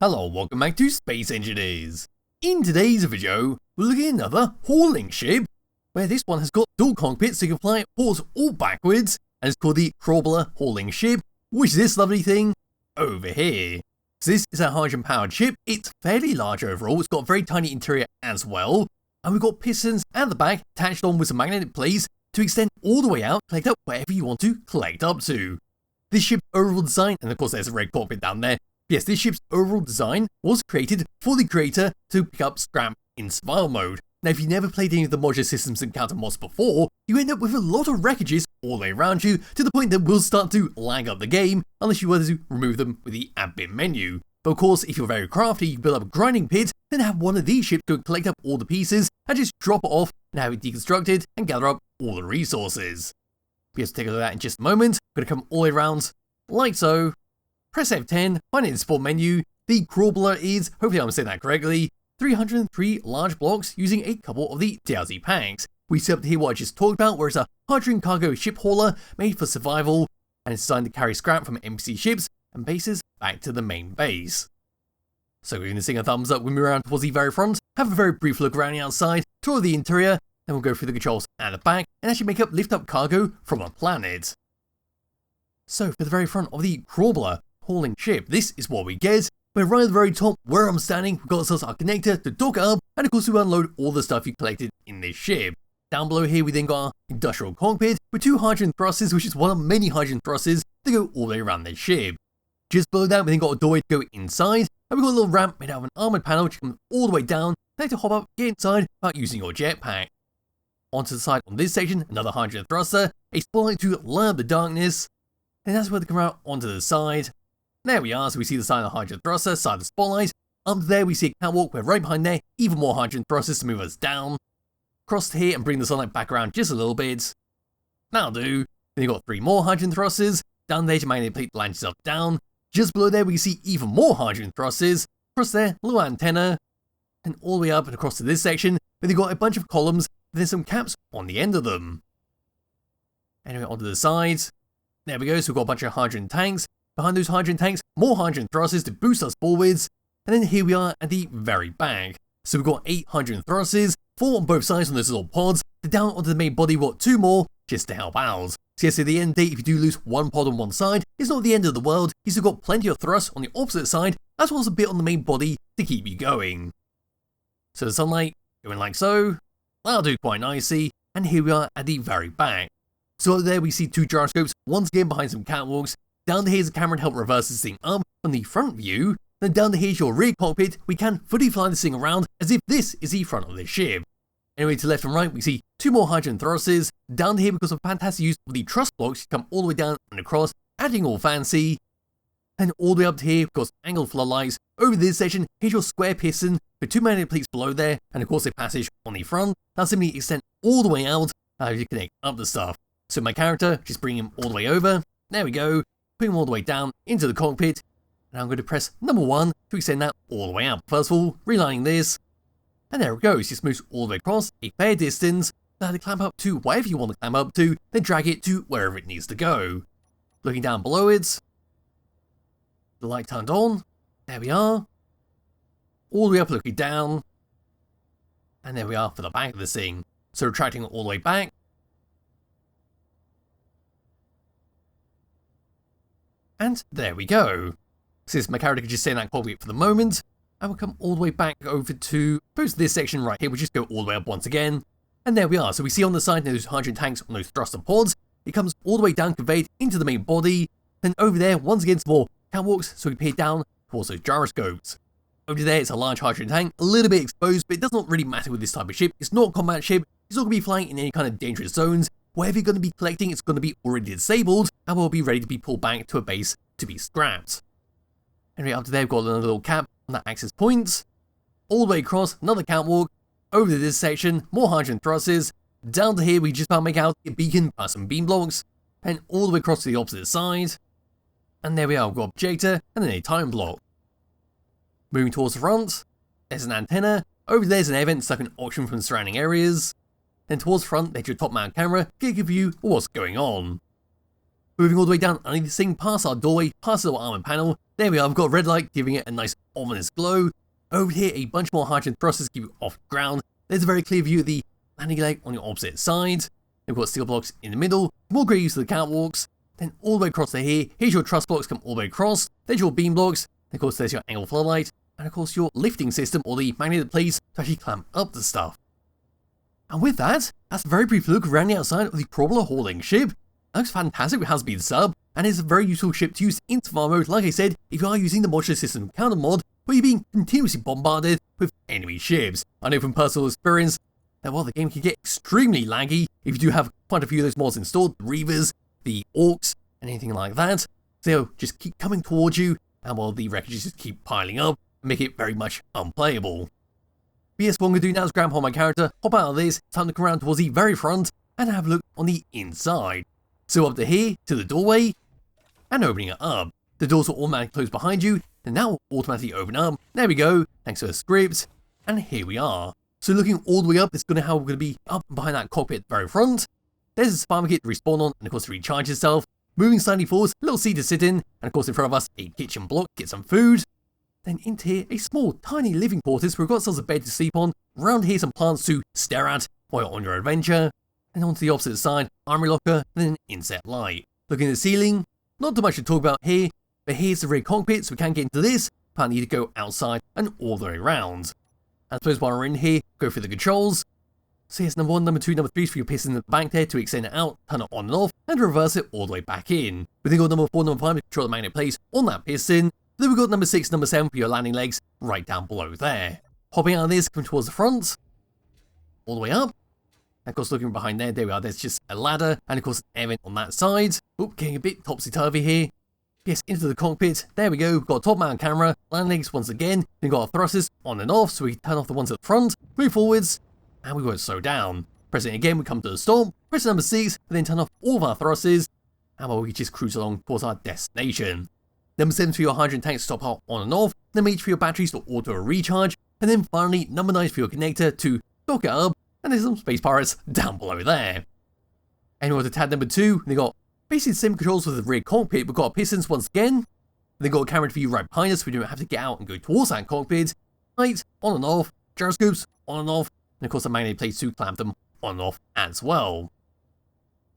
Hello, welcome back to Space Engineers. In today's video, we're looking at another hauling ship, where this one has got dual cockpits so you can fly it forwards or backwards, and it's called the Craubler Hauling Ship, which is this lovely thing over here. So this is a hydrogen-powered ship. It's fairly large overall, it's got a very tiny interior as well, and we've got pistons at the back attached on with some magnetic plates to extend all the way out, collect up wherever you want to collect up to. This ship's overall design, and of course there's a red cockpit down there. Yes, this ship's overall design was created for the creator to pick up scrap in survival mode. Now, if you never played any of the modular systems in Counter mods before, you end up with a lot of wreckages all the way around you to the point that will start to lag up the game unless you were to remove them with the add bin menu. But of course, if you're very crafty, you can build up a grinding pit, then have one of these ships go and collect up all the pieces and just drop it off and have it deconstructed and gather up all the resources. We have to take a look at that in just a moment. We're going to come all the way around like so. Press F10, find it in the support menu. The Craubler is, hopefully I'm saying that correctly, 303 large blocks using a couple of the DLC packs. We see up to here what I just talked about, where it's a hydrogen cargo ship hauler made for survival, and it's designed to carry scrap from NPC ships and bases back to the main base. So we're going to sing a thumbs up when we're around towards the very front, have a very brief look around the outside, tour the interior, then we'll go through the controls at the back and actually lift up cargo from a planet. So for the very front of the Craubler Hauling Ship, this is what we get. We're right at the very top where I'm standing. We've got ourselves our connector to dock up, and of course we unload all the stuff you collected in this ship. Down below here we then got our industrial cockpit with two hydrogen thrusters, which is one of many hydrogen thrusters that go all the way around this ship. Just below that we then got a doorway to go inside, and we've got a little ramp made out of an armoured panel which comes all the way down, then to hop up, get inside without using your jetpack. Onto the side on this section, another hydrogen thruster, a spotlight to light up the darkness, and that's where they come out onto the side. There we are, so we see the side of the hydrogen thruster, side of the spotlight. Up there we see a catwalk, where right behind there, even more hydrogen thrusters to move us down. Across here and bring the sunlight back around just a little bit. That'll do. Then you've got three more hydrogen thrusters. Down there to magnetic plate land yourself down. Just below there we see even more hydrogen thrusters. Across there, little antenna. And all the way up and across to this section, where they've got a bunch of columns, and there's some caps on the end of them. Anyway, onto the sides. There we go, so we've got a bunch of hydrogen tanks. Behind those hydrogen tanks, more hydrogen thrusters to boost us forwards, and then here we are at the very back. So we've got 8 hydrogen thrusters, 4 on both sides on those little pods, then down onto the main body we've got 2 more, just to help out. So yes, at the end of the day, if you do lose one pod on one side, it's not the end of the world, you've still got plenty of thrust on the opposite side, as well as a bit on the main body to keep you going. So the sunlight, going like so, that'll do quite nicely, and here we are at the very back. So up there we see 2 gyroscopes, once again behind some catwalks. Down here is a camera to help reverse this thing up from the front view. Then down here is your rear cockpit. We can fully fly this thing around as if this is the front of the ship. Anyway, to left and right we see 2 more hydrogen thrusters. Down here because of fantastic use of the truss blocks, you come all the way down and across, adding all fancy. And all the way up to here, of course, angled floodlights. Over this section, here's your square piston with 2 magnetic plates below there, and of course a passage on the front. That'll simply extend all the way out as you connect up the stuff. So my character, just bring him all the way over. There we go. Put him all the way down into the cockpit, and I'm going to press number 1 to extend that all the way out. First of all, relining this, and there it goes, just moves all the way across a fair distance, then to clamp up to wherever you want to clamp up to, then drag it to wherever it needs to go. Looking down below it, the light turned on, there we are, all the way up looking down, and there we are for the back of this thing. So retracting it all the way back, and there we go. Since my character can just stay in that cockpit for the moment, I will come all the way back over to this section right here. We'll just go all the way up once again. And there we are. So we see on the side those hydrogen tanks on those thruster pods. It comes all the way down, conveyed into the main body. Then over there, once again, some more catwalks, so we peer down towards those gyroscopes. Over there, it's a large hydrogen tank, a little bit exposed, but it does not really matter with this type of ship. It's not a combat ship. It's not going to be flying in any kind of dangerous zones. Whatever you're going to be collecting, it's going to be already disabled and will be ready to be pulled back to a base to be scrapped. Anyway, up to there, we've got another little cap on that access point. All the way across, another catwalk. Over to this section, more hydrogen thrusters. Down to here, we just about make out a beacon plus some beam blocks. And all the way across to the opposite side. And there we are, we've got objector and then a time block. Moving towards the front, there's an antenna. Over there's an air vent stuck in oxygen from the surrounding areas. Then towards the front, there's your top mount camera, get a good view of what's going on. Moving all the way down underneath this thing, past our doorway, past the little armoured panel, There we are, I've got a red light giving it a nice ominous glow. Over here, a bunch more hydrogen thrusters keep you off the ground. There's a very clear view of the landing leg on your opposite side. We've got steel blocks in the middle, more great use of the catwalks. Then all the way across to here, here's your truss blocks come all the way across. There's your beam blocks. Then of course there's your angle floodlight. And of course your lifting system or the magnetic plates to actually clamp up the stuff. And with that, that's a very brief look around the outside of the Craubler Hauling Ship. It looks fantastic with has-been sub, and it's a very useful ship to use in survival mode, like I said, if you are using the modular system counter mod, where you're being continuously bombarded with enemy ships. I know from personal experience that while the game can get extremely laggy if you do have quite a few of those mods installed, the Reavers, the Orcs, and anything like that, they'll just keep coming towards you, and while the wreckages just keep piling up, and make it very much unplayable. But yes, what I'm going to do now is grab hold of my character, hop out of this, time to come around towards the very front, and have a look on the inside. So up to here, to the doorway, and opening it up. The doors will automatically close behind you, and now will automatically open up. There we go, thanks to the script, and here we are. So looking all the way up, this is going to how we're going to be up behind that cockpit at the very front. There's a spy kit to respawn on, and of course to recharge itself. Moving slightly forwards, a little seat to sit in, and of course in front of us, a kitchen block, get some food. Then into here, a small, tiny living quarters where we've got ourselves a bed to sleep on. Around here, some plants to stare at while you're on your adventure. And onto the opposite side, armory locker, and then an inset light. Looking at the ceiling, not too much to talk about here, but here's the rear cockpit, so we can get into this, but I need to go outside and all the way around. I suppose while we're in here, go through the controls. So here's number 1, number 2, number 3 for your piston in the back there to extend it out, turn it on and off, and reverse it all the way back in. We then got number 4, number 5 to control the magnet plates on that piston. Then we've got number 6, number 7 for your landing legs right down below there. Hopping out of this, coming towards the front, all the way up. And of course, looking behind there, there we are, there's just a ladder, and of course an air vent on that side. Oop, getting a bit topsy-turvy here. Yes, into the cockpit, there we go, we've got a top-mount camera, landing legs once again, then we've got our thrusters on and off, so we can turn off the ones at the front, move forwards, and we won't slow down. Pressing it again, we come to a stop, press number 6, and then turn off all of our thrusters, and well, we just cruise along towards our destination. Number 7 for your hydrogen tanks to stop out on and off, number 8 for your batteries to auto recharge, and then finally number 9 for your connector to dock it up, and there's some space pirates down below there. And we're to tab number 2, they got basically the same controls with the rear cockpit, we've got our pistons once again, then got a camera view right behind us so we don't have to get out and go towards that cockpit, lights on and off, gyroscopes on and off, and of course the magnet plates to clamp them on and off as well.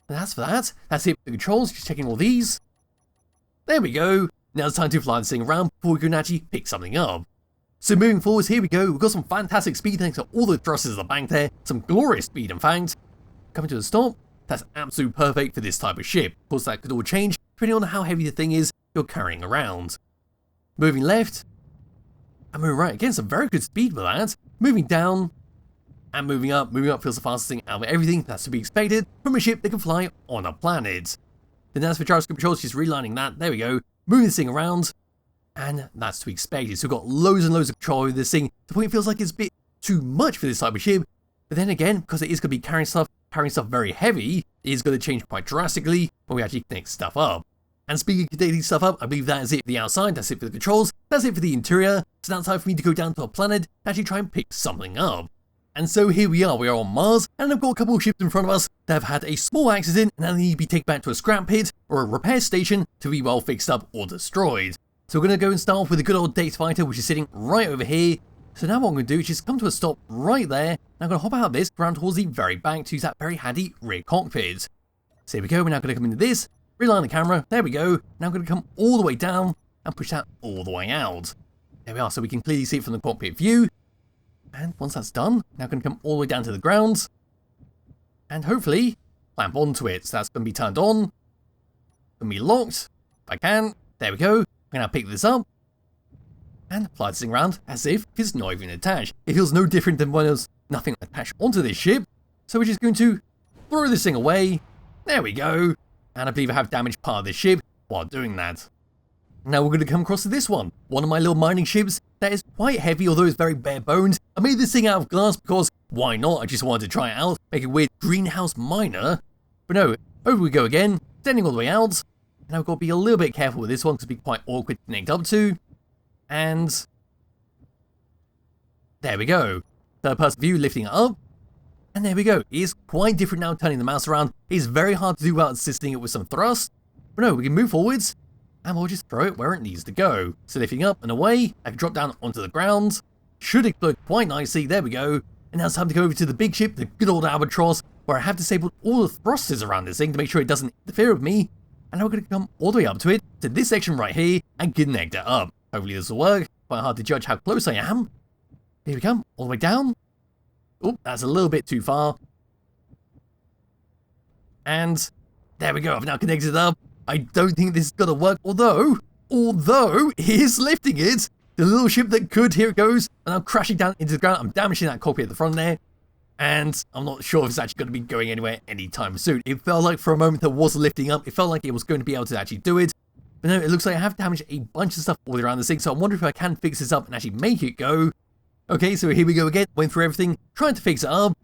And that's for that, that's it for the controls, just checking all these. There we go, now it's time to fly this thing around before we can actually pick something up. So moving forwards, here we go, we've got some fantastic speed thanks to all the thrusters at the bank there, some glorious speed in fact. Coming to a stop, that's absolutely perfect for this type of ship. Of course that could all change depending on how heavy the thing is you're carrying around. Moving left, and moving right, again some very good speed with that. Moving down, and moving up feels the fastest thing out of everything, that's to be expected from a ship that can fly on a planet. Then as for gyroscope controls, just realigning that, there we go, moving this thing around. And that's to be expected. So we've got loads and loads of control over this thing, to the point it feels like it's a bit too much for this type of ship. But then again, because it is going to be carrying stuff very heavy, it is going to change quite drastically when we actually connect stuff up. And speaking of connecting stuff up, I believe that is it for the outside, that's it for the controls, that's it for the interior. So now it's time for me to go down to a planet and actually try and pick something up. And so here we are on Mars, and I've got a couple of ships in front of us that have had a small accident and now they need to be taken back to a scrap pit or a repair station to be well fixed up or destroyed. So we're going to go and start off with a good old data fighter, which is sitting right over here. So now what I'm going to do is just come to a stop right there. And I'm going to hop out of this, around towards the very back to use that very handy rear cockpit. So here we go, we're now going to come into this, realign the camera, there we go. Now I'm going to come all the way down and push that all the way out. There we are, so we can clearly see it from the cockpit view. And once that's done, now I'm going to come all the way down to the ground. And hopefully, clamp onto it. So that's going to be turned on. Going to be locked, if I can. There we go. I'm going to pick this up and fly this thing around as if it's not even attached. It feels no different than when there's nothing attached onto this ship. So we're just going to throw this thing away. There we go. And I believe I have damaged part of this ship while doing that. Now we're going to come across to this one of my little mining ships that is quite heavy, although it's very bare bones. I made this thing out of glass because why not? I just wanted to try it out, make a weird greenhouse miner. But no, over we go again, standing all the way out. Now we've got to be a little bit careful with this one because it'll be quite awkward to connect up to. And there we go. Third person view, lifting it up. And there we go. It is quite different now turning the mouse around. It is very hard to do without assisting it with some thrust. But no, we can move forwards. and we'll just throw it where it needs to go. So lifting up and away, I can drop down onto the ground. Should explode quite nicely, there we go. And now it's time to go over to the big ship, the good old Albatross, where I have disabled all the thrusters around this thing to make sure it doesn't interfere with me. And now we're going to come all the way up to it, to this section right here, and connect it up. Hopefully this will work. Quite hard to judge how close I am. Here we come, all the way down. Oh, that's a little bit too far. And there we go, I've now connected it up. I don't think this is going to work, although it is lifting it. The little ship that could, here it goes, and I'm crashing down into the ground. I'm damaging that cockpit at the front there. And I'm not sure if it's actually going to be going anywhere anytime soon. It felt like for a moment that was lifting up. It felt like it was going to be able to actually do it. But no, it looks like I have damaged a bunch of stuff all around this thing. So I'm wondering if I can fix this up and actually make it go. Okay, so here we go again. Went through everything, trying to fix it up.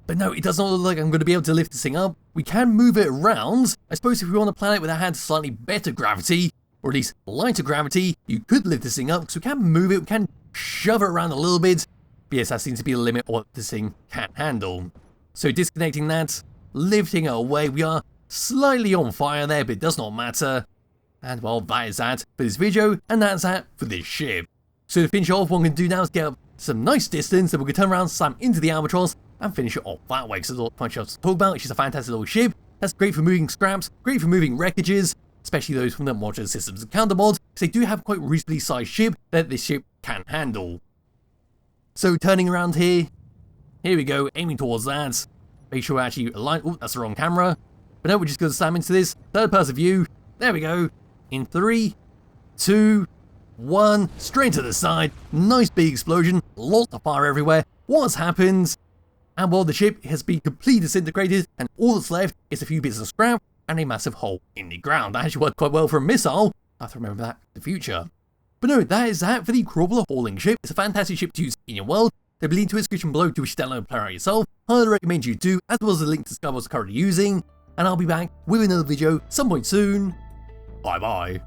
But no, it does not look like I'm going to be able to lift this thing up. We can move it around. I suppose if we were on a planet where that had slightly better gravity, or at least lighter gravity, you could lift this thing up. So we can move it, we can shove it around a little bit. But yes, that seems to be the limit of what this thing can handle. So disconnecting that, lifting it away. We are slightly on fire there, but it does not matter. And well, that is that for this video, and that's that for this ship. So to finish off, what I'm going to do now is get up some nice distance that we can turn around, slam into the Albatross, and finish it off that way. So there's a lot of punch ups to talk about. It's just a fantastic little ship. That's great for moving scraps, great for moving wreckages, especially those from the modular systems and counter mods, because they do have quite a reasonably sized ship that this ship can handle. So turning around here we go, aiming towards that. Make sure we're actually aligned. Oh, that's the wrong camera. But no, we're just going to slam into this third person view. There we go. In 3, 2, 1, straight to the side. Nice big explosion, lots of fire everywhere. What's happened? And well, the ship has been completely disintegrated, and all that's left is a few bits of scrap and a massive hole in the ground. That actually worked quite well for a missile. I have to remember that in the future. But no, that is that for the Craubler Hauling Ship. It's a fantastic ship to use in your world. There'll be a link to a description below to wish to download and play out yourself. Highly recommend you do, as well as a link to Skybox currently using. And I'll be back with another video some point soon. Bye bye.